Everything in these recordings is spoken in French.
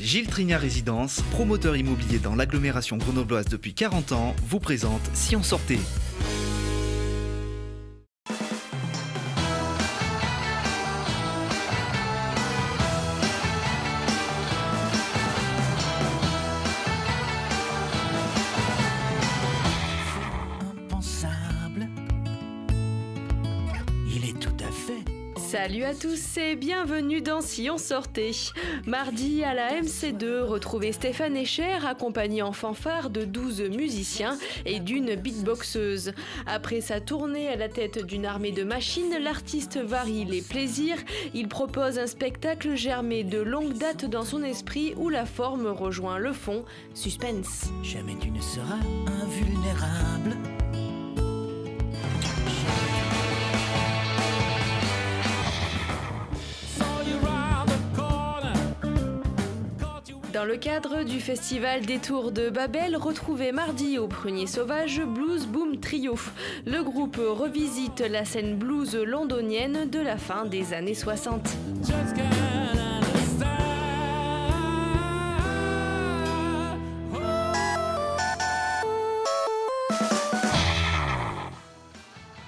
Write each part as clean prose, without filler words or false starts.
Gilles Trignat Résidence, promoteur immobilier dans l'agglomération grenobloise depuis 40 ans, vous présente Si on sortait. Impensable. Il est tout à fait. Salut à tous et bienvenue dans Si on sortait. Mardi à la MC2, retrouvez Stéphane Escher accompagné en fanfare de 12 musiciens et d'une beatboxeuse. Après sa tournée à la tête d'une armée de machines, l'artiste varie les plaisirs. Il propose un spectacle germé de longue date dans son esprit où la forme rejoint le fond. Suspense. Jamais tu ne seras invulnérable. Dans le cadre du festival des Tours de Babel, retrouvez mardi au Prunier Sauvage Blues Boom Trio. Le groupe revisite la scène blues londonienne de la fin des années 60.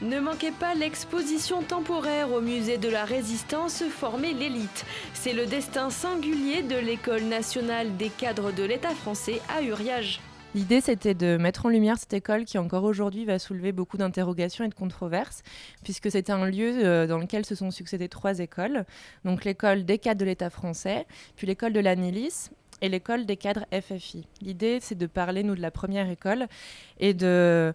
Ne manquez pas l'exposition temporaire au musée de la Résistance Former l'élite. C'est le destin singulier de l'École nationale des cadres de l'État français à Uriage. L'idée, c'était de mettre en lumière cette école qui, encore aujourd'hui, va soulever beaucoup d'interrogations et de controverses, puisque c'était un lieu dans lequel se sont succédées 3 écoles. Donc l'école des cadres de l'État français, puis l'école de la milice et l'école des cadres FFI. L'idée, c'est de parler, nous, de la première école et de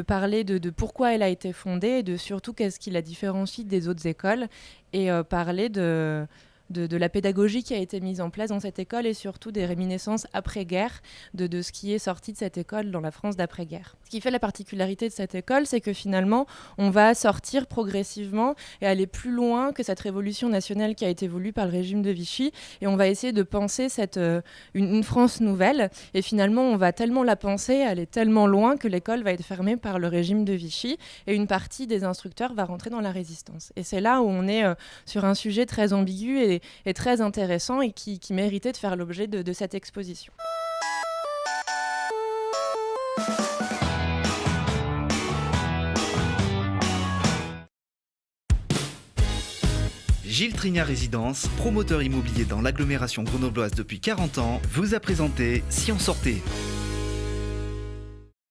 parler de pourquoi elle a été fondée et de surtout qu'est-ce qui la différencie des autres écoles et parler de la pédagogie qui a été mise en place dans cette école et surtout des réminiscences après-guerre de ce qui est sorti de cette école dans la France d'après-guerre. Ce qui fait la particularité de cette école, c'est que finalement, on va sortir progressivement et aller plus loin que cette révolution nationale qui a été voulue par le régime de Vichy et on va essayer de penser une France nouvelle et finalement, on va tellement la penser, aller tellement loin que l'école va être fermée par le régime de Vichy et une partie des instructeurs va rentrer dans la résistance. Et c'est là où on est sur un sujet très ambigu et très intéressant et qui méritait de faire l'objet de cette exposition. Gilles Trignat Résidence, promoteur immobilier dans l'agglomération grenobloise depuis 40 ans, vous a présenté Si on sortait.